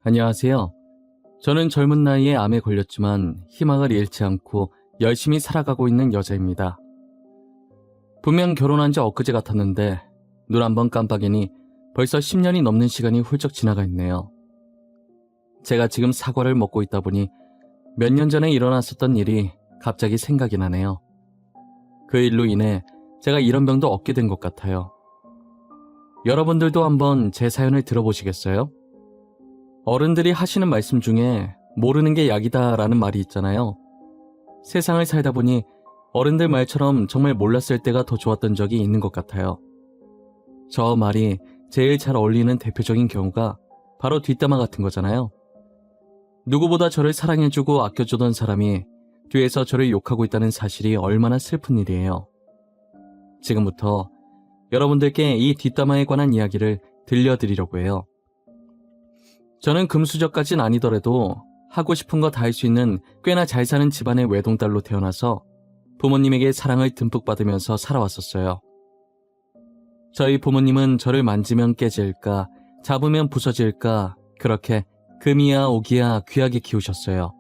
안녕하세요. 저는 젊은 나이에 암에 걸렸지만 희망을 잃지 않고 열심히 살아가고 있는 여자입니다. 분명 결혼한 지 엊그제 같았는데 눈 한 번 깜빡이니 벌써 10년이 넘는 시간이 훌쩍 지나가 있네요. 제가 지금 사과를 먹고 있다 보니 몇 년 전에 일어났었던 일이 갑자기 생각이 나네요. 그 일로 인해 제가 이런 병도 얻게 된 것 같아요. 여러분들도 한번 제 사연을 들어보시겠어요? 어른들이 하시는 말씀 중에 모르는 게 약이다 라는 말이 있잖아요. 세상을 살다 보니 어른들 말처럼 정말 몰랐을 때가 더 좋았던 적이 있는 것 같아요. 저 말이 제일 잘 어울리는 대표적인 경우가 바로 뒷담화 같은 거잖아요. 누구보다 저를 사랑해주고 아껴주던 사람이 뒤에서 저를 욕하고 있다는 사실이 얼마나 슬픈 일이에요. 지금부터 여러분들께 이 뒷담화에 관한 이야기를 들려드리려고 해요. 저는 금수저까진 아니더라도 하고 싶은 거 다 할 수 있는 꽤나 잘 사는 집안의 외동딸로 태어나서 부모님에게 사랑을 듬뿍 받으면서 살아왔었어요. 저희 부모님은 저를 만지면 깨질까, 잡으면 부서질까 그렇게 금이야 오기야 귀하게 키우셨어요.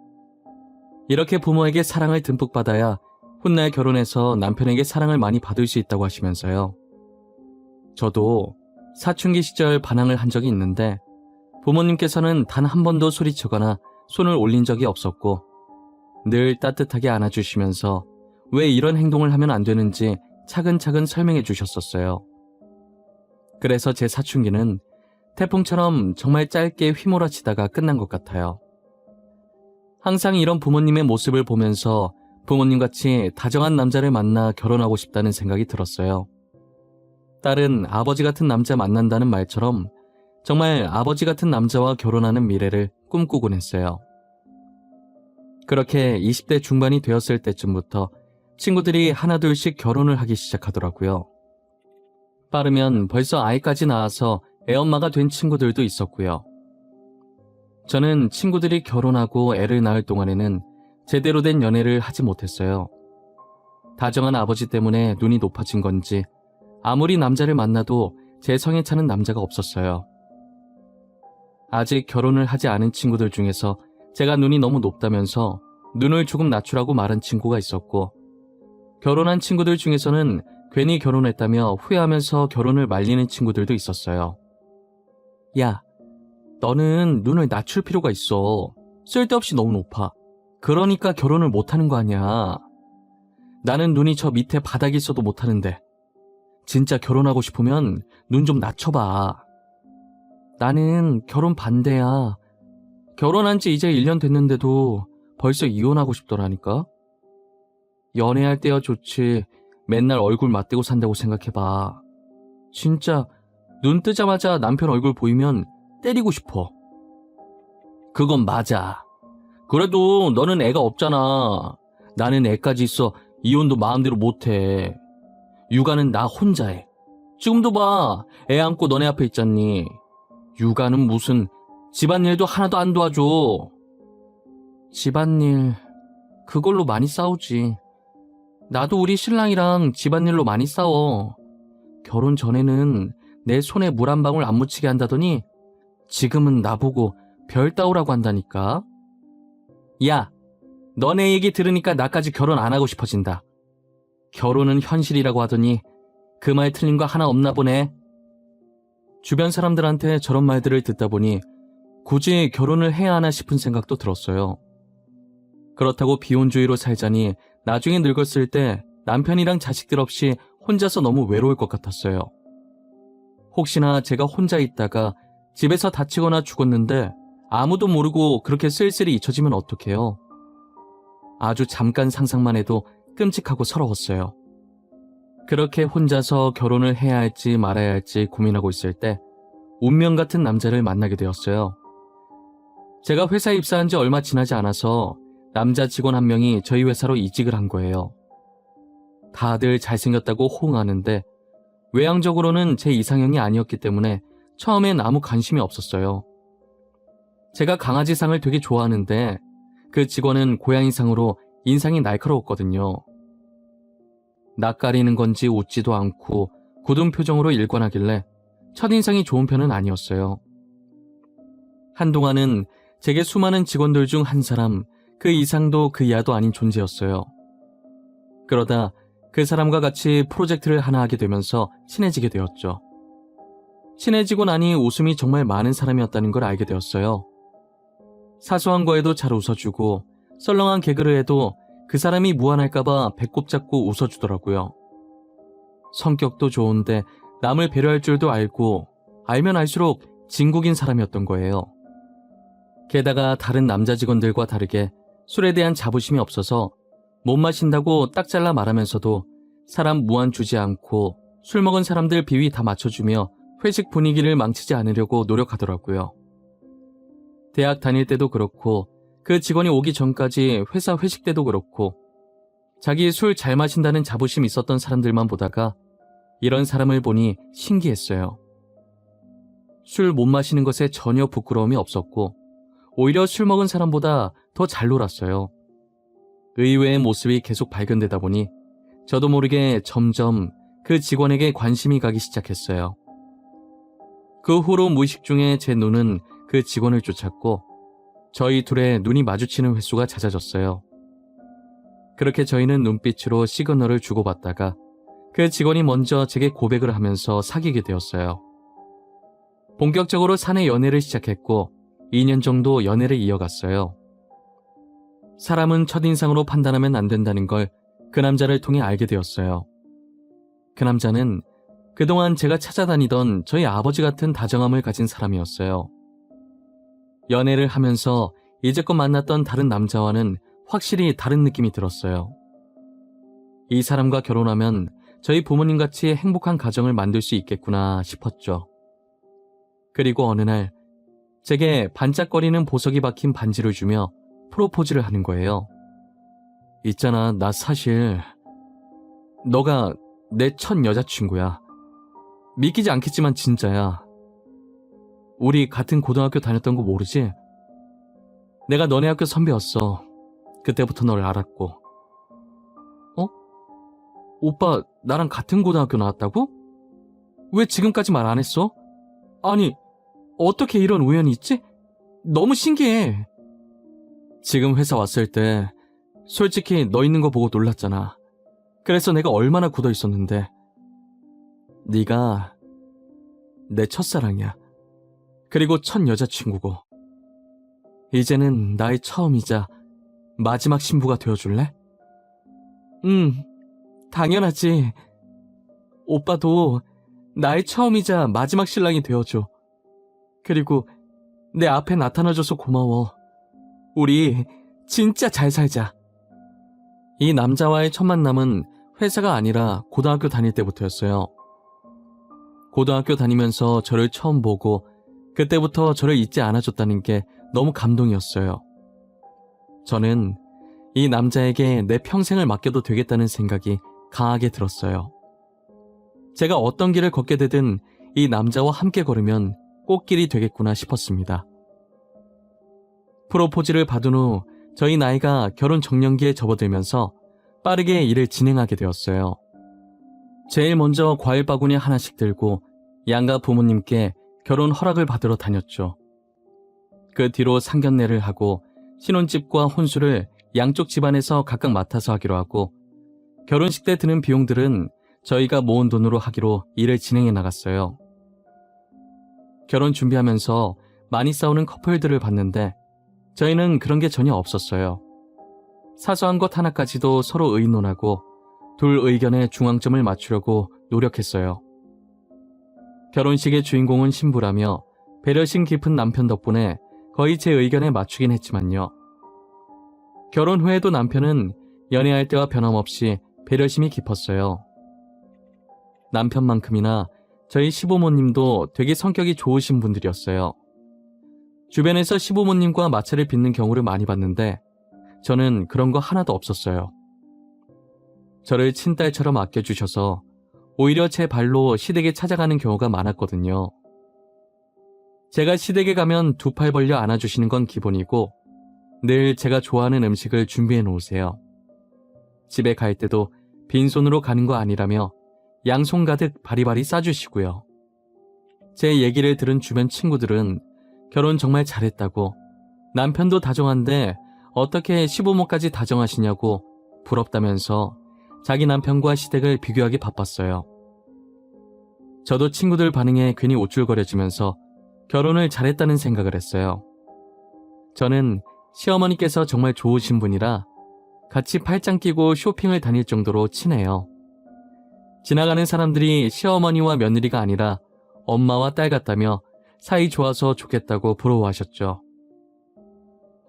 이렇게 부모에게 사랑을 듬뿍 받아야 훗날 결혼해서 남편에게 사랑을 많이 받을 수 있다고 하시면서요. 저도 사춘기 시절 반항을 한 적이 있는데 부모님께서는 단 한 번도 소리치거나 손을 올린 적이 없었고 늘 따뜻하게 안아주시면서 왜 이런 행동을 하면 안 되는지 차근차근 설명해 주셨었어요. 그래서 제 사춘기는 태풍처럼 정말 짧게 휘몰아치다가 끝난 것 같아요. 항상 이런 부모님의 모습을 보면서 부모님같이 다정한 남자를 만나 결혼하고 싶다는 생각이 들었어요. 딸은 아버지 같은 남자 만난다는 말처럼 정말 아버지 같은 남자와 결혼하는 미래를 꿈꾸곤 했어요. 그렇게 20대 중반이 되었을 때쯤부터 친구들이 하나둘씩 결혼을 하기 시작하더라고요. 빠르면 벌써 아이까지 낳아서 애엄마가 된 친구들도 있었고요. 저는 친구들이 결혼하고 애를 낳을 동안에는 제대로 된 연애를 하지 못했어요. 다정한 아버지 때문에 눈이 높아진 건지 아무리 남자를 만나도 제 성에 차는 남자가 없었어요. 아직 결혼을 하지 않은 친구들 중에서 제가 눈이 너무 높다면서 눈을 조금 낮추라고 말한 친구가 있었고, 결혼한 친구들 중에서는 괜히 결혼했다며 후회하면서 결혼을 말리는 친구들도 있었어요. 야, 너는 눈을 낮출 필요가 있어. 쓸데없이 너무 높아. 그러니까 결혼을 못하는 거 아니야. 나는 눈이 저 밑에 바닥에 있어도 못하는데 진짜 결혼하고 싶으면 눈 좀 낮춰봐. 나는 결혼 반대야. 결혼한 지 이제 1년 됐는데도 벌써 이혼하고 싶더라니까. 연애할 때야 좋지. 맨날 얼굴 맞대고 산다고 생각해봐. 진짜 눈 뜨자마자 남편 얼굴 보이면 때리고 싶어. 그건 맞아. 그래도 너는 애가 없잖아. 나는 애까지 있어 이혼도 마음대로 못해. 육아는 나 혼자 해. 지금도 봐. 애 안고 너네 앞에 있잖니. 육아는 무슨 집안일도 하나도 안 도와줘. 집안일 그걸로 많이 싸우지. 나도 우리 신랑이랑 집안일로 많이 싸워. 결혼 전에는 내 손에 물 한 방울 안 묻히게 한다더니 지금은 나보고 별 따오라고 한다니까. 야, 너네 얘기 들으니까 나까지 결혼 안 하고 싶어진다. 결혼은 현실이라고 하더니 그 말 틀린 거 하나 없나 보네. 주변 사람들한테 저런 말들을 듣다 보니 굳이 결혼을 해야 하나 싶은 생각도 들었어요. 그렇다고 비혼주의로 살자니 나중에 늙었을 때 남편이랑 자식들 없이 혼자서 너무 외로울 것 같았어요. 혹시나 제가 혼자 있다가 집에서 다치거나 죽었는데 아무도 모르고 그렇게 쓸쓸히 잊혀지면 어떡해요. 아주 잠깐 상상만 해도 끔찍하고 서러웠어요. 그렇게 혼자서 결혼을 해야 할지 말아야 할지 고민하고 있을 때 운명 같은 남자를 만나게 되었어요. 제가 회사에 입사한 지 얼마 지나지 않아서 남자 직원 한 명이 저희 회사로 이직을 한 거예요. 다들 잘생겼다고 호응하는데 외향적으로는 제 이상형이 아니었기 때문에 처음엔 아무 관심이 없었어요. 제가 강아지상을 되게 좋아하는데 그 직원은 고양이상으로 인상이 날카로웠거든요. 낯가리는 건지 웃지도 않고 굳은 표정으로 일관하길래 첫인상이 좋은 편은 아니었어요. 한동안은 제게 수많은 직원들 중 한 사람, 그 이상도 그 이하도 아닌 존재였어요. 그러다 그 사람과 같이 프로젝트를 하나 하게 되면서 친해지게 되었죠. 친해지고 나니 웃음이 정말 많은 사람이었다는 걸 알게 되었어요. 사소한 거에도 잘 웃어주고 썰렁한 개그를 해도 그 사람이 무안할까봐 배꼽 잡고 웃어주더라고요. 성격도 좋은데 남을 배려할 줄도 알고 알면 알수록 진국인 사람이었던 거예요. 게다가 다른 남자 직원들과 다르게 술에 대한 자부심이 없어서 못 마신다고 딱 잘라 말하면서도 사람 무안 주지 않고 술 먹은 사람들 비위 다 맞춰주며 회식 분위기를 망치지 않으려고 노력하더라고요. 대학 다닐 때도 그렇고 그 직원이 오기 전까지 회사 회식 때도 그렇고 자기 술 잘 마신다는 자부심 있었던 사람들만 보다가 이런 사람을 보니 신기했어요. 술 못 마시는 것에 전혀 부끄러움이 없었고 오히려 술 먹은 사람보다 더 잘 놀았어요. 의외의 모습이 계속 발견되다 보니 저도 모르게 점점 그 직원에게 관심이 가기 시작했어요. 그 후로 무의식 중에 제 눈은 그 직원을 쫓았고 저희 둘의 눈이 마주치는 횟수가 잦아졌어요. 그렇게 저희는 눈빛으로 시그널을 주고받다가 그 직원이 먼저 제게 고백을 하면서 사귀게 되었어요. 본격적으로 사내 연애를 시작했고 2년 정도 연애를 이어갔어요. 사람은 첫인상으로 판단하면 안 된다는 걸 그 남자를 통해 알게 되었어요. 그 남자는 그동안 제가 찾아다니던 저희 아버지 같은 다정함을 가진 사람이었어요. 연애를 하면서 이제껏 만났던 다른 남자와는 확실히 다른 느낌이 들었어요. 이 사람과 결혼하면 저희 부모님같이 행복한 가정을 만들 수 있겠구나 싶었죠. 그리고 어느 날 제게 반짝거리는 보석이 박힌 반지를 주며 프로포즈를 하는 거예요. 있잖아, 나 사실 너가 내 첫 여자친구야. 믿기지 않겠지만 진짜야. 우리 같은 고등학교 다녔던 거 모르지? 내가 너네 학교 선배였어. 그때부터 널 알았고. 어? 오빠 나랑 같은 고등학교 나왔다고? 왜 지금까지 말 안 했어? 아니, 어떻게 이런 우연이 있지? 너무 신기해. 지금 회사 왔을 때 솔직히 너 있는 거 보고 놀랐잖아. 그래서 내가 얼마나 굳어 있었는데. 네가 내 첫사랑이야. 그리고 첫 여자친구고. 이제는 나의 처음이자 마지막 신부가 되어줄래? 당연하지. 오빠도 나의 처음이자 마지막 신랑이 되어줘. 그리고 내 앞에 나타나줘서 고마워. 우리 진짜 잘 살자. 이 남자와의 첫 만남은 회사가 아니라 고등학교 다닐 때부터였어요. 고등학교 다니면서 저를 처음 보고 그때부터 저를 잊지 않아줬다는 게 너무 감동이었어요. 저는 이 남자에게 내 평생을 맡겨도 되겠다는 생각이 강하게 들었어요. 제가 어떤 길을 걷게 되든 이 남자와 함께 걸으면 꽃길이 되겠구나 싶었습니다. 프로포즈를 받은 후 저희 나이가 결혼 정년기에 접어들면서 빠르게 일을 진행하게 되었어요. 제일 먼저 과일 바구니 하나씩 들고 양가 부모님께 결혼 허락을 받으러 다녔죠. 그 뒤로 상견례를 하고 신혼집과 혼수를 양쪽 집안에서 각각 맡아서 하기로 하고 결혼식 때 드는 비용들은 저희가 모은 돈으로 하기로 일을 진행해 나갔어요. 결혼 준비하면서 많이 싸우는 커플들을 봤는데 저희는 그런 게 전혀 없었어요. 사소한 것 하나까지도 서로 의논하고 둘 의견에 중앙점을 맞추려고 노력했어요. 결혼식의 주인공은 신부라며 배려심 깊은 남편 덕분에 거의 제 의견에 맞추긴 했지만요. 결혼 후에도 남편은 연애할 때와 변함없이 배려심이 깊었어요. 남편만큼이나 저희 시부모님도 되게 성격이 좋으신 분들이었어요. 주변에서 시부모님과 마찰을 빚는 경우를 많이 봤는데 저는 그런 거 하나도 없었어요. 저를 친딸처럼 아껴주셔서 오히려 제 발로 시댁에 찾아가는 경우가 많았거든요. 제가 시댁에 가면 두 팔 벌려 안아주시는 건 기본이고 늘 제가 좋아하는 음식을 준비해 놓으세요. 집에 갈 때도 빈손으로 가는 거 아니라며 양손 가득 바리바리 싸주시고요. 제 얘기를 들은 주변 친구들은 결혼 정말 잘했다고, 남편도 다정한데 어떻게 시부모까지 다정하시냐고 부럽다면서 자기 남편과 시댁을 비교하기 바빴어요. 저도 친구들 반응에 괜히 우쭐거려지면서 결혼을 잘했다는 생각을 했어요. 저는 시어머니께서 정말 좋으신 분이라 같이 팔짱 끼고 쇼핑을 다닐 정도로 친해요. 지나가는 사람들이 시어머니와 며느리가 아니라 엄마와 딸 같다며 사이 좋아서 좋겠다고 부러워하셨죠.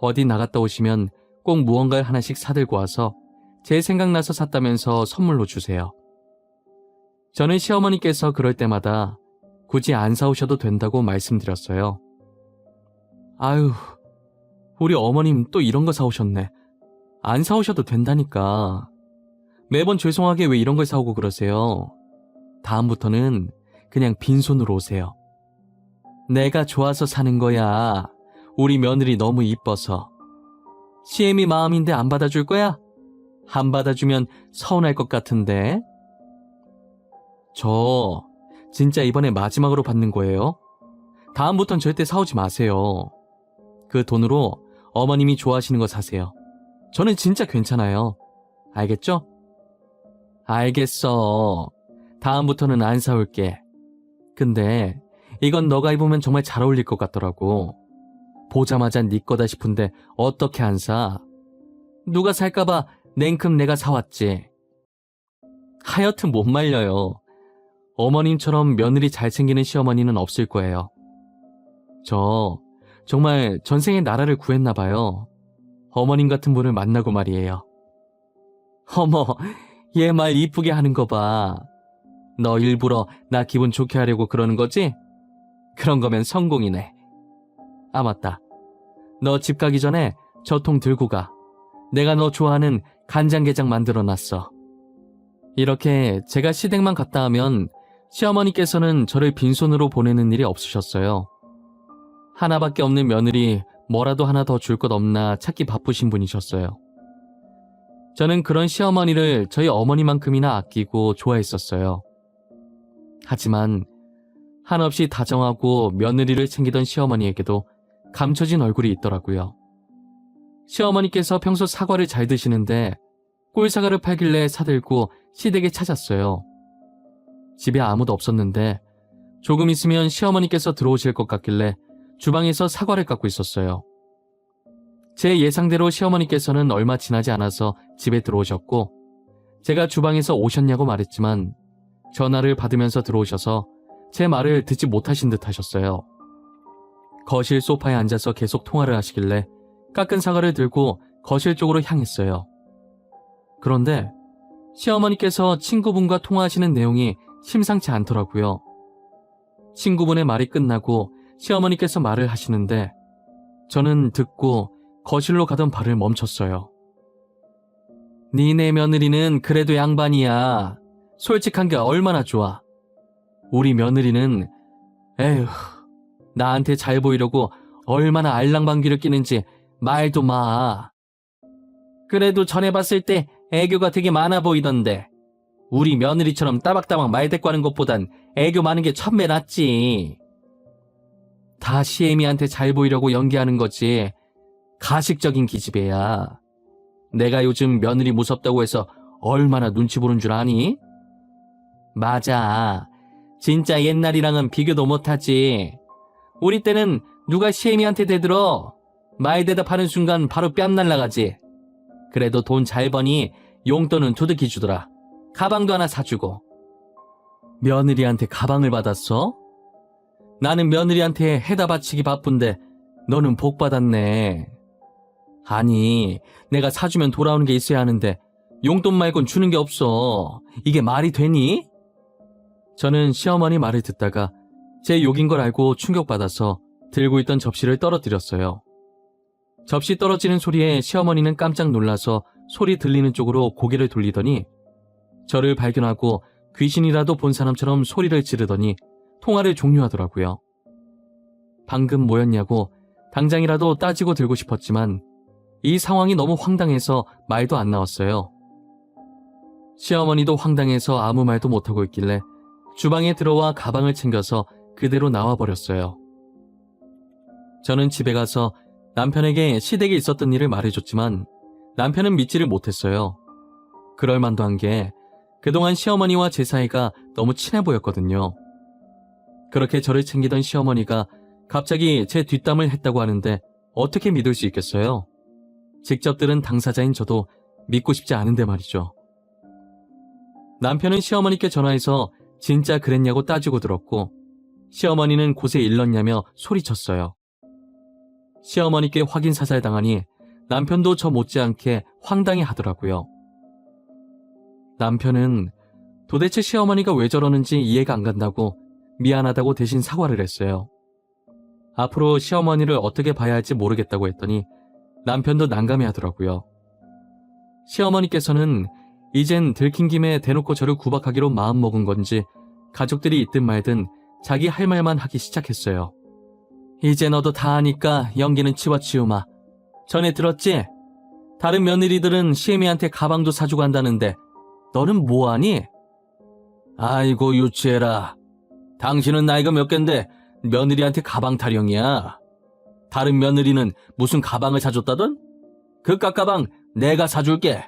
어디 나갔다 오시면 꼭 무언가를 하나씩 사들고 와서 제 생각나서 샀다면서 선물로 주세요. 저는 시어머니께서 그럴 때마다 굳이 안 사오셔도 된다고 말씀드렸어요. 아유, 우리 어머님 또 이런 거 사오셨네. 안 사오셔도 된다니까. 매번 죄송하게 왜 이런 걸 사오고 그러세요. 다음부터는 그냥 빈손으로 오세요. 내가 좋아서 사는 거야. 우리 며느리 너무 이뻐서. 시애미 마음인데 안 받아줄 거야? 안 받아주면 서운할 것 같은데. 저 진짜 이번에 마지막으로 받는 거예요. 다음부턴 절대 사오지 마세요. 그 돈으로 어머님이 좋아하시는 거 사세요. 저는 진짜 괜찮아요. 알겠죠? 알겠어. 다음부터는 안 사올게. 근데 이건 너가 입으면 정말 잘 어울릴 것 같더라고. 보자마자 네 거다 싶은데 어떻게 안 사? 누가 살까봐 냉큼 내가 사왔지. 하여튼 못 말려요. 어머님처럼 며느리 잘 챙기는 시어머니는 없을 거예요. 저 정말 전생에 나라를 구했나 봐요. 어머님 같은 분을 만나고 말이에요. 어머, 얘 말 이쁘게 하는 거 봐. 너 일부러 나 기분 좋게 하려고 그러는 거지? 그런 거면 성공이네. 아, 맞다. 너 집 가기 전에 저 통 들고 가. 내가 너 좋아하는 간장게장 만들어놨어. 이렇게 제가 시댁만 갔다 하면 시어머니께서는 저를 빈손으로 보내는 일이 없으셨어요. 하나밖에 없는 며느리 뭐라도 하나 더 줄 것 없나 찾기 바쁘신 분이셨어요. 저는 그런 시어머니를 저희 어머니만큼이나 아끼고 좋아했었어요. 하지만 한없이 다정하고 며느리를 챙기던 시어머니에게도 감춰진 얼굴이 있더라고요. 시어머니께서 평소 사과를 잘 드시는데 꿀사과를 팔길래 사들고 시댁에 찾았어요. 집에 아무도 없었는데 조금 있으면 시어머니께서 들어오실 것 같길래 주방에서 사과를 깎고 있었어요. 제 예상대로 시어머니께서는 얼마 지나지 않아서 집에 들어오셨고 제가 주방에서 오셨냐고 말했지만 전화를 받으면서 들어오셔서 제 말을 듣지 못하신 듯 하셨어요. 거실 소파에 앉아서 계속 통화를 하시길래 깎은 사과를 들고 거실 쪽으로 향했어요. 그런데 시어머니께서 친구분과 통화하시는 내용이 심상치 않더라고요. 친구분의 말이 끝나고 시어머니께서 말을 하시는데 저는 듣고 거실로 가던 발을 멈췄어요. 니네 며느리는 그래도 양반이야. 솔직한 게 얼마나 좋아. 우리 며느리는 에휴, 나한테 잘 보이려고 얼마나 알랑방귀를 끼는지 말도 마. 그래도 전에 봤을 때 애교가 되게 많아 보이던데 우리 며느리처럼 따박따박 말대꾸하는 것보단 애교 많은 게 천배 낫지. 다 시애미한테 잘 보이려고 연기하는 거지. 가식적인 기집애야. 내가 요즘 며느리 무섭다고 해서 얼마나 눈치 보는 줄 아니? 맞아. 진짜 옛날이랑은 비교도 못하지. 우리 때는 누가 시애미한테 대들어 말 대답하는 순간 바로 뺨 날라가지. 그래도 돈 잘 버니 용돈은 두둑이 주더라. 가방도 하나 사주고. 며느리한테 가방을 받았어? 나는 며느리한테 해다 바치기 바쁜데 너는 복 받았네. 아니, 내가 사주면 돌아오는 게 있어야 하는데 용돈 말곤 주는 게 없어. 이게 말이 되니? 저는 시어머니 말을 듣다가 제 욕인 걸 알고 충격받아서 들고 있던 접시를 떨어뜨렸어요. 접시 떨어지는 소리에 시어머니는 깜짝 놀라서 소리 들리는 쪽으로 고개를 돌리더니 저를 발견하고 귀신이라도 본 사람처럼 소리를 지르더니 통화를 종료하더라고요. 방금 뭐였냐고 당장이라도 따지고 들고 싶었지만 이 상황이 너무 황당해서 말도 안 나왔어요. 시어머니도 황당해서 아무 말도 못하고 있길래 주방에 들어와 가방을 챙겨서 그대로 나와버렸어요. 저는 집에 가서 남편에게 시댁에 있었던 일을 말해줬지만 남편은 믿지를 못했어요. 그럴만도 한 게 그동안 시어머니와 제 사이가 너무 친해 보였거든요. 그렇게 저를 챙기던 시어머니가 갑자기 제 뒷담을 했다고 하는데 어떻게 믿을 수 있겠어요? 직접 들은 당사자인 저도 믿고 싶지 않은데 말이죠. 남편은 시어머니께 전화해서 진짜 그랬냐고 따지고 들었고 시어머니는 곳에 일렀냐며 소리쳤어요. 시어머니께 확인 사살당하니 남편도 저 못지않게 황당해 하더라고요. 남편은 도대체 시어머니가 왜 저러는지 이해가 안 간다고 미안하다고 대신 사과를 했어요. 앞으로 시어머니를 어떻게 봐야 할지 모르겠다고 했더니 남편도 난감해 하더라고요. 시어머니께서는 이젠 들킨 김에 대놓고 저를 구박하기로 마음먹은 건지 가족들이 있든 말든 자기 할 말만 하기 시작했어요. 이제 너도 다 아니까 연기는 치워치우마. 전에 들었지? 다른 며느리들은 시애미한테 가방도 사주고 한다는데 너는 뭐하니? 아이고 유치해라. 당신은 나이가 몇 갠데 며느리한테 가방 타령이야. 다른 며느리는 무슨 가방을 사줬다던? 그 깎가방 내가 사줄게.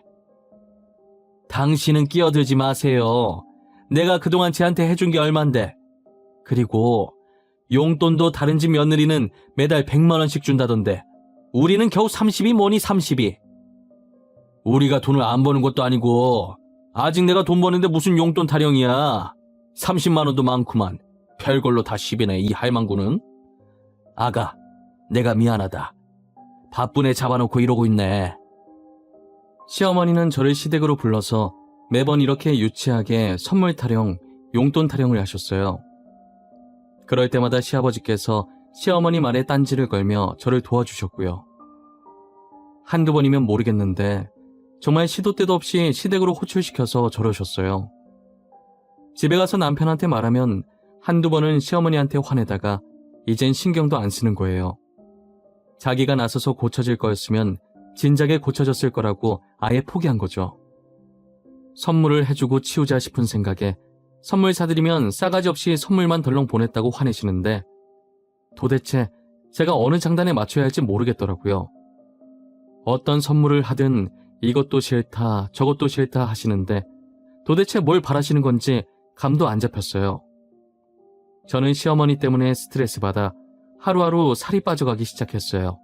당신은 끼어들지 마세요. 내가 그동안 쟤한테 해준 게 얼만데. 그리고 용돈도 다른 집 며느리는 매달 100만 원씩 준다던데 우리는 겨우 30이 뭐니 30이. 우리가 돈을 안 버는 것도 아니고 아직 내가 돈 버는데 무슨 용돈 타령이야. 30만 원도 많구만. 별걸로 다 10이네 이 할망구는. 아가, 내가 미안하다. 바쁜 애 잡아놓고 이러고 있네. 시어머니는 저를 시댁으로 불러서 매번 이렇게 유치하게 선물 타령, 용돈 타령을 하셨어요. 그럴 때마다 시아버지께서 시어머니 말에 딴지를 걸며 저를 도와주셨고요. 한두 번이면 모르겠는데 정말 시도 때도 없이 시댁으로 호출시켜서 저러셨어요. 집에 가서 남편한테 말하면 한두 번은 시어머니한테 화내다가 이젠 신경도 안 쓰는 거예요. 자기가 나서서 고쳐질 거였으면 진작에 고쳐졌을 거라고 아예 포기한 거죠. 선물을 해주고 치우자 싶은 생각에 선물 사드리면 싸가지 없이 선물만 덜렁 보냈다고 화내시는데 도대체 제가 어느 장단에 맞춰야 할지 모르겠더라고요. 어떤 선물을 하든 이것도 싫다 저것도 싫다 하시는데 도대체 뭘 바라시는 건지 감도 안 잡혔어요. 저는 시어머니 때문에 스트레스 받아 하루하루 살이 빠져가기 시작했어요.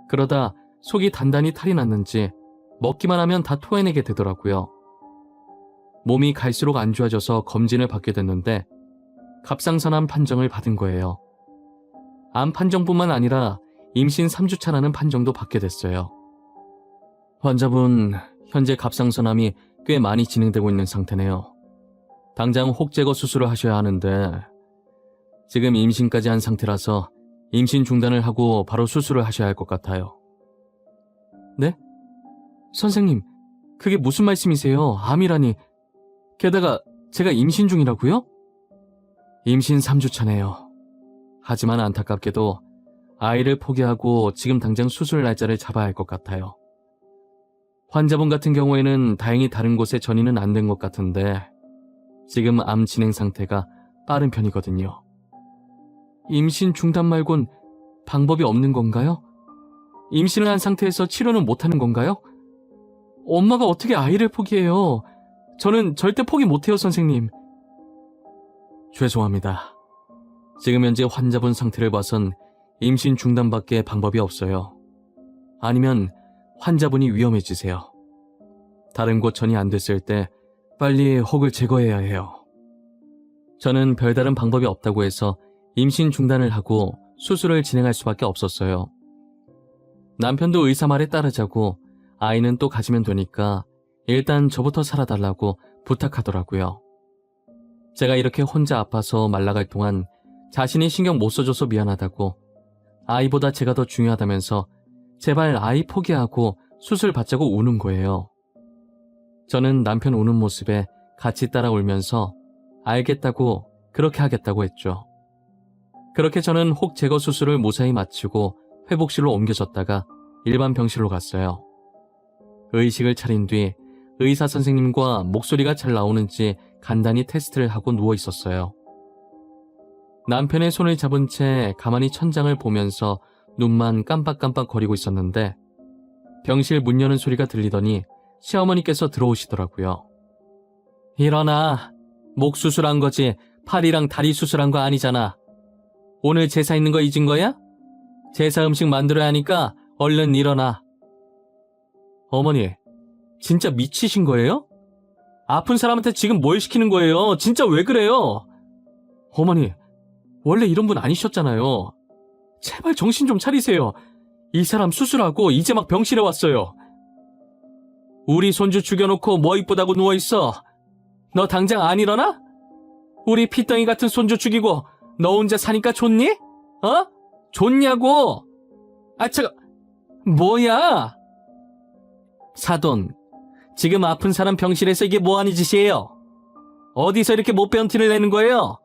그러다 속이 단단히 탈이 났는지 먹기만 하면 다 토해내게 되더라고요. 몸이 갈수록 안 좋아져서 검진을 받게 됐는데 갑상선암 판정을 받은 거예요. 암 판정뿐만 아니라 임신 3주차라는 판정도 받게 됐어요. 환자분 현재 갑상선암이 꽤 많이 진행되고 있는 상태네요. 당장 혹 제거 수술을 하셔야 하는데 지금 임신까지 한 상태라서 임신 중단을 하고 바로 수술을 하셔야 할 것 같아요. 네? 선생님, 그게 무슨 말씀이세요? 암이라니. 게다가 제가 임신 중이라고요? 임신 3주차네요. 하지만 안타깝게도 아이를 포기하고 지금 당장 수술 날짜를 잡아야 할 것 같아요. 환자분 같은 경우에는 다행히 다른 곳에 전이는 안 된 것 같은데 지금 암 진행 상태가 빠른 편이거든요. 임신 중단 말곤 방법이 없는 건가요? 임신을 한 상태에서 치료는 못하는 건가요? 엄마가 어떻게 아이를 포기해요? 저는 절대 포기 못해요, 선생님. 죄송합니다. 지금 현재 환자분 상태를 봐선 임신 중단밖에 방법이 없어요. 아니면 환자분이 위험해지세요. 다른 곳 전이 안 됐을 때 빨리 혹을 제거해야 해요. 저는 별다른 방법이 없다고 해서 임신 중단을 하고 수술을 진행할 수밖에 없었어요. 남편도 의사 말에 따르자고 아이는 또 가지면 되니까 일단 저부터 살아달라고 부탁하더라고요. 제가 이렇게 혼자 아파서 말라갈 동안 자신이 신경 못 써줘서 미안하다고 아이보다 제가 더 중요하다면서 제발 아이 포기하고 수술 받자고 우는 거예요. 저는 남편 우는 모습에 같이 따라 울면서 알겠다고 그렇게 하겠다고 했죠. 그렇게 저는 혹 제거 수술을 무사히 마치고 회복실로 옮겨졌다가 일반 병실로 갔어요. 의식을 차린 뒤 의사 선생님과 목소리가 잘 나오는지 간단히 테스트를 하고 누워 있었어요. 남편의 손을 잡은 채 가만히 천장을 보면서 눈만 깜빡깜빡 거리고 있었는데 병실 문 여는 소리가 들리더니 시어머니께서 들어오시더라고요. 일어나. 목 수술한 거지 팔이랑 다리 수술한 거 아니잖아. 오늘 제사 있는 거 잊은 거야? 제사 음식 만들어야 하니까 얼른 일어나. 어머니, 진짜 미치신 거예요? 아픈 사람한테 지금 뭘 시키는 거예요? 진짜 왜 그래요? 어머니, 원래 이런 분 아니셨잖아요. 제발 정신 좀 차리세요. 이 사람 수술하고 이제 막 병실에 왔어요. 우리 손주 죽여놓고 뭐 이쁘다고 누워있어? 너 당장 안 일어나? 우리 피덩이 같은 손주 죽이고 너 혼자 사니까 좋니? 어? 좋냐고? 뭐야? 사돈, 지금 아픈 사람 병실에서 이게 뭐하는 짓이에요? 어디서 이렇게 못 배운 티를 내는 거예요?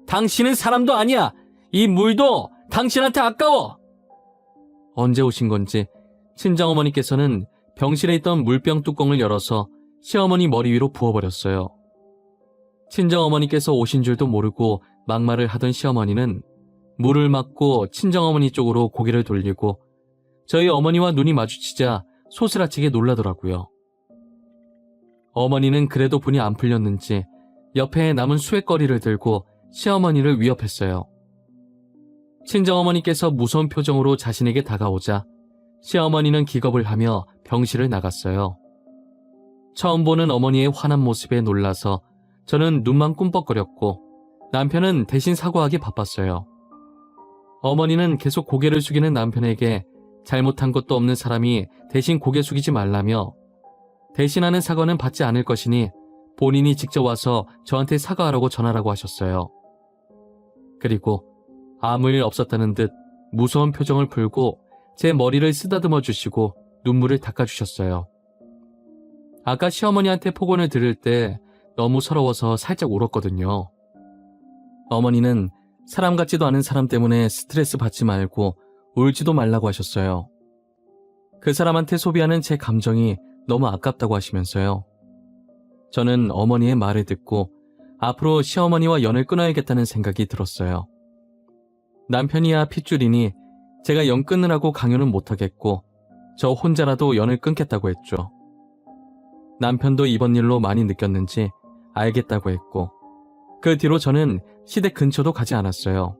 당신은 사람도 아니야. 이 물도 당신한테 아까워. 언제 오신 건지 친정어머니께서는 병실에 있던 물병 뚜껑을 열어서 시어머니 머리 위로 부어버렸어요. 친정어머니께서 오신 줄도 모르고 막말을 하던 시어머니는 물을 맞고 친정어머니 쪽으로 고개를 돌리고 저희 어머니와 눈이 마주치자 소스라치게 놀라더라고요. 어머니는 그래도 분이 안 풀렸는지 옆에 남은 수액거리를 들고 시어머니를 위협했어요. 친정어머니께서 무서운 표정으로 자신에게 다가오자 시어머니는 기겁을 하며 병실을 나갔어요. 처음 보는 어머니의 화난 모습에 놀라서 저는 눈만 꿈뻑거렸고 남편은 대신 사과하기 바빴어요. 어머니는 계속 고개를 숙이는 남편에게 잘못한 것도 없는 사람이 대신 고개 숙이지 말라며 대신하는 사과는 받지 않을 것이니 본인이 직접 와서 저한테 사과하라고 전하라고 하셨어요. 그리고 아무 일 없었다는 듯 무서운 표정을 풀고 제 머리를 쓰다듬어 주시고 눈물을 닦아주셨어요. 아까 시어머니한테 폭언을 들을 때 너무 서러워서 살짝 울었거든요. 어머니는 사람 같지도 않은 사람 때문에 스트레스 받지 말고 울지도 말라고 하셨어요. 그 사람한테 소비하는 제 감정이 너무 아깝다고 하시면서요. 저는 어머니의 말을 듣고 앞으로 시어머니와 연을 끊어야겠다는 생각이 들었어요. 남편이야 핏줄이니 제가 연 끊으라고 강요는 못하겠고 저 혼자라도 연을 끊겠다고 했죠. 남편도 이번 일로 많이 느꼈는지 알겠다고 했고 그 뒤로 저는 시댁 근처도 가지 않았어요.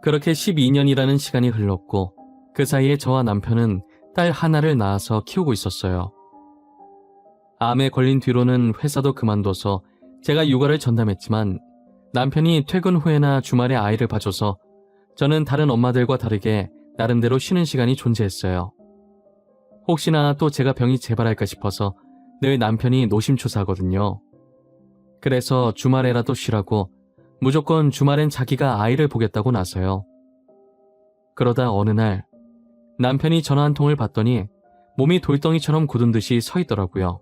그렇게 12년이라는 시간이 흘렀고 그 사이에 저와 남편은 딸 하나를 낳아서 키우고 있었어요. 암에 걸린 뒤로는 회사도 그만둬서 제가 육아를 전담했지만 남편이 퇴근 후에나 주말에 아이를 봐줘서 저는 다른 엄마들과 다르게 나름대로 쉬는 시간이 존재했어요. 혹시나 또 제가 병이 재발할까 싶어서 늘 남편이 노심초사하거든요. 그래서 주말에라도 쉬라고 무조건 주말엔 자기가 아이를 보겠다고 나서요. 그러다 어느 날 남편이 전화 한 통을 받더니 몸이 돌덩이처럼 굳은 듯이 서 있더라고요.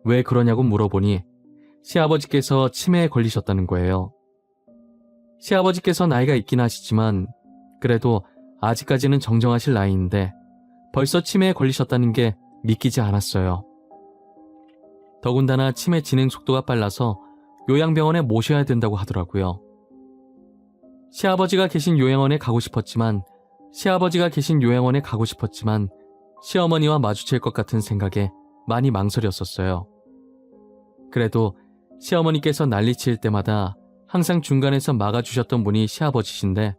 왜 그러냐고 물어보니 시아버지께서 치매에 걸리셨다는 거예요. 시아버지께서 나이가 있긴 하시지만 그래도 아직까지는 정정하실 나이인데 벌써 치매에 걸리셨다는 게 믿기지 않았어요. 더군다나 치매 진행 속도가 빨라서 요양병원에 모셔야 된다고 하더라고요. 시아버지가 계신 요양원에 가고 싶었지만 시어머니와 마주칠 것 같은 생각에 많이 망설였었어요. 그래도 시어머니께서 난리칠 때마다 항상 중간에서 막아주셨던 분이 시아버지신데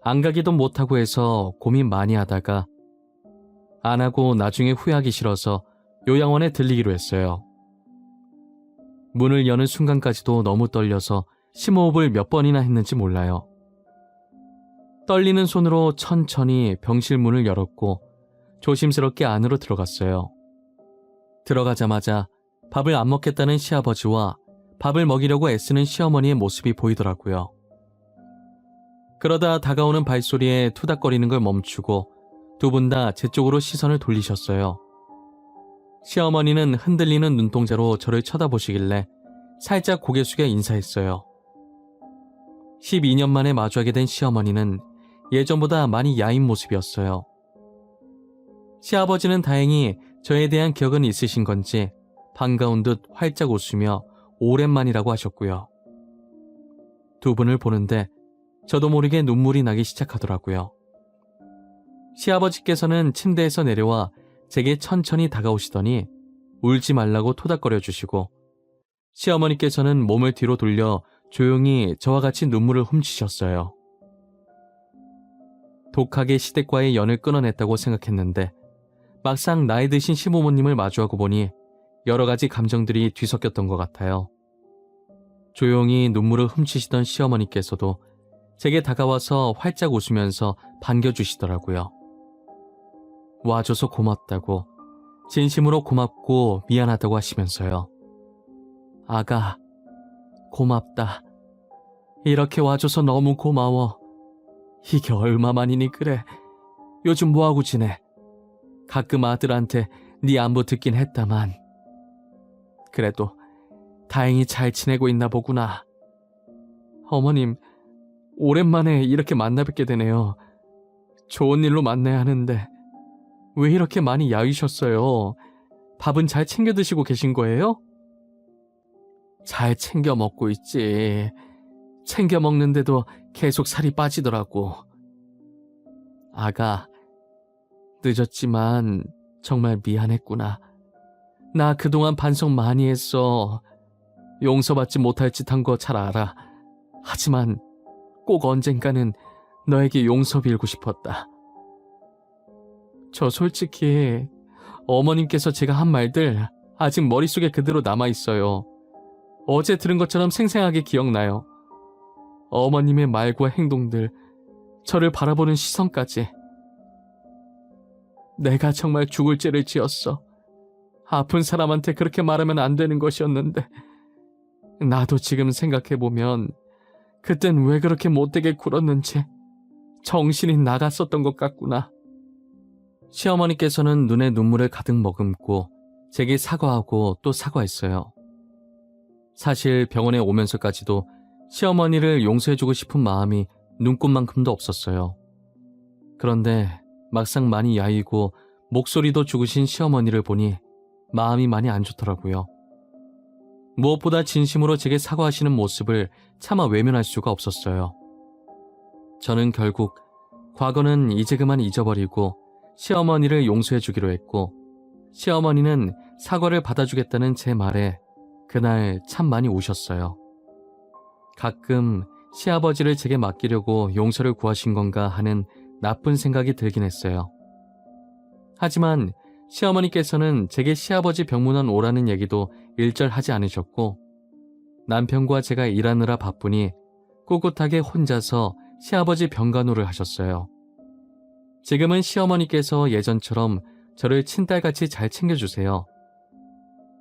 안 가기도 못하고 해서 고민 많이 하다가 안 하고 나중에 후회하기 싫어서 요양원에 들리기로 했어요. 문을 여는 순간까지도 너무 떨려서 심호흡을 몇 번이나 했는지 몰라요. 떨리는 손으로 천천히 병실 문을 열었고 조심스럽게 안으로 들어갔어요. 들어가자마자 밥을 안 먹겠다는 시아버지와 밥을 먹이려고 애쓰는 시어머니의 모습이 보이더라고요. 그러다 다가오는 발소리에 투닥거리는 걸 멈추고 두 분 다 제 쪽으로 시선을 돌리셨어요. 시어머니는 흔들리는 눈동자로 저를 쳐다보시길래 살짝 고개 숙여 인사했어요. 12년 만에 마주하게 된 시어머니는 예전보다 많이 야인 모습이었어요. 시아버지는 다행히 저에 대한 기억은 있으신 건지 반가운 듯 활짝 웃으며 오랜만이라고 하셨고요. 두 분을 보는데 저도 모르게 눈물이 나기 시작하더라고요. 시아버지께서는 침대에서 내려와 제게 천천히 다가오시더니 울지 말라고 토닥거려 주시고, 시어머니께서는 몸을 뒤로 돌려 조용히 저와 같이 눈물을 훔치셨어요. 독하게 시댁과의 연을 끊어냈다고 생각했는데 막상 나이 드신 시부모님을 마주하고 보니 여러 가지 감정들이 뒤섞였던 것 같아요. 조용히 눈물을 훔치시던 시어머니께서도 제게 다가와서 활짝 웃으면서 반겨주시더라고요. 와줘서 고맙다고, 진심으로 고맙고 미안하다고 하시면서요. 아가, 고맙다. 이렇게 와줘서 너무 고마워. 이게 얼마만이니 그래. 요즘 뭐하고 지내? 가끔 아들한테 네 안부 듣긴 했다만. 그래도 다행히 잘 지내고 있나 보구나. 어머님, 오랜만에 이렇게 만나 뵙게 되네요. 좋은 일로 만나야 하는데 왜 이렇게 많이 야위셨어요? 밥은 잘 챙겨 드시고 계신 거예요? 잘 챙겨 먹고 있지. 챙겨 먹는데도 계속 살이 빠지더라고. 아가, 늦었지만 정말 미안했구나. 나 그동안 반성 많이 했어. 용서받지 못할 짓 한 거 잘 알아. 하지만 꼭 언젠가는 너에게 용서 빌고 싶었다. 저 솔직히 어머님께서 제가 한 말들 아직 머릿속에 그대로 남아있어요. 어제 들은 것처럼 생생하게 기억나요. 어머님의 말과 행동들, 저를 바라보는 시선까지. 내가 정말 죽을 죄를 지었어. 아픈 사람한테 그렇게 말하면 안 되는 것이었는데 나도 지금 생각해보면 그땐 왜 그렇게 못되게 굴었는지 정신이 나갔었던 것 같구나. 시어머니께서는 눈에 눈물을 가득 머금고 제게 사과하고 또 사과했어요. 사실 병원에 오면서까지도 시어머니를 용서해주고 싶은 마음이 눈꽃만큼도 없었어요. 그런데 막상 많이 야이고 목소리도 죽으신 시어머니를 보니 마음이 많이 안 좋더라고요. 무엇보다 진심으로 제게 사과하시는 모습을 차마 외면할 수가 없었어요. 저는 결국 과거는 이제 그만 잊어버리고 시어머니를 용서해주기로 했고, 시어머니는 사과를 받아주겠다는 제 말에 그날 참 많이 우셨어요. 가끔 시아버지를 제게 맡기려고 용서를 구하신 건가 하는 나쁜 생각이 들긴 했어요. 하지만 시어머니께서는 제게 시아버지 병문안 오라는 얘기도 일절 하지 않으셨고, 남편과 제가 일하느라 바쁘니 꿋꿋하게 혼자서 시아버지 병간호를 하셨어요. 지금은 시어머니께서 예전처럼 저를 친딸같이 잘 챙겨주세요.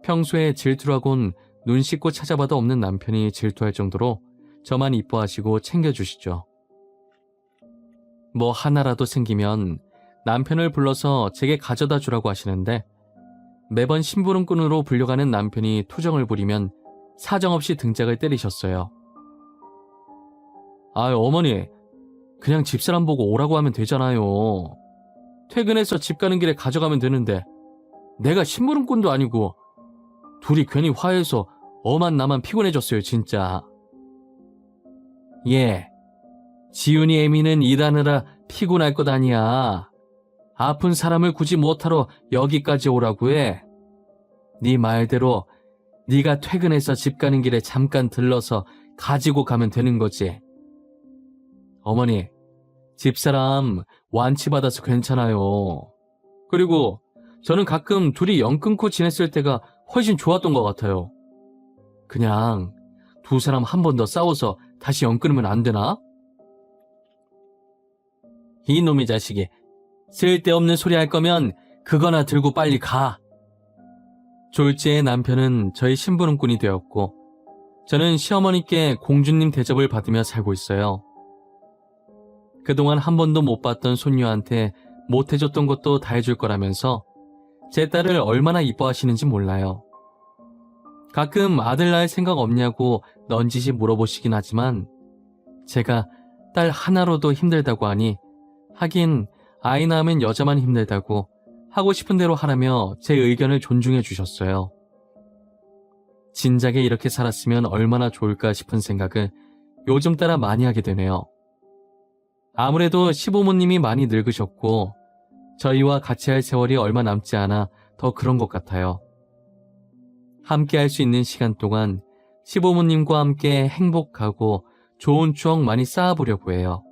평소에 질투라곤 눈 씻고 찾아봐도 없는 남편이 질투할 정도로 저만 이뻐하시고 챙겨주시죠. 뭐 하나라도 생기면 남편을 불러서 제게 가져다 주라고 하시는데 매번 심부름꾼으로 불려가는 남편이 투정을 부리면 사정없이 등짝을 때리셨어요. 어머니, 그냥 집사람 보고 오라고 하면 되잖아요. 퇴근해서 집 가는 길에 가져가면 되는데 내가 심부름꾼도 아니고. 둘이 괜히 화해해서 엄한 나만 피곤해졌어요, 진짜. 예, 지훈이 애미는 일하느라 피곤할 것 아니야. 아픈 사람을 굳이 못하러 여기까지 오라고 해. 네 말대로 네가 퇴근해서 집 가는 길에 잠깐 들러서 가지고 가면 되는 거지. 어머니, 집사람 완치받아서 괜찮아요. 그리고 저는 가끔 둘이 연 끊고 지냈을 때가 훨씬 좋았던 것 같아요. 그냥 두 사람 한 번 더 싸워서 다시 연 끊으면 안 되나? 이놈의 자식이, 쓸데없는 소리 할 거면 그거나 들고 빨리 가. 졸지의 남편은 저희 심부름꾼이 되었고 저는 시어머니께 공주님 대접을 받으며 살고 있어요. 그동안 한 번도 못 봤던 손녀한테 못 해줬던 것도 다 해줄 거라면서 제 딸을 얼마나 이뻐하시는지 몰라요. 가끔 아들 낳을 생각 없냐고 넌지시 물어보시긴 하지만 제가 딸 하나로도 힘들다고 하니, 하긴 아이 낳으면 여자만 힘들다고 하고 싶은 대로 하라며 제 의견을 존중해 주셨어요. 진작에 이렇게 살았으면 얼마나 좋을까 싶은 생각을 요즘 따라 많이 하게 되네요. 아무래도 시부모님이 많이 늙으셨고 저희와 같이 할 세월이 얼마 남지 않아 더 그런 것 같아요. 함께 할 수 있는 시간 동안 시부모님과 함께 행복하고 좋은 추억 많이 쌓아보려고 해요.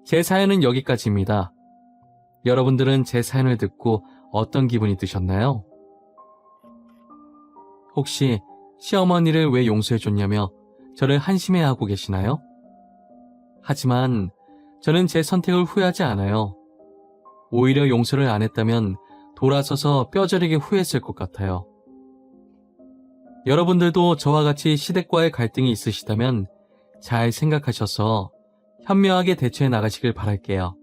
제 사연은 여기까지입니다. 여러분들은 제 사연을 듣고 어떤 기분이 드셨나요? 혹시 시어머니를 왜 용서해줬냐며 저를 한심해하고 계시나요? 하지만 저는 제 선택을 후회하지 않아요. 오히려 용서를 안 했다면 돌아서서 뼈저리게 후회했을 것 같아요. 여러분들도 저와 같이 시댁과의 갈등이 있으시다면 잘 생각하셔서 현명하게 대처해 나가시길 바랄게요.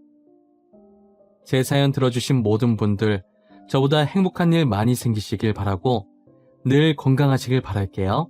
제 사연 들어주신 모든 분들 저보다 행복한 일 많이 생기시길 바라고 늘 건강하시길 바랄게요.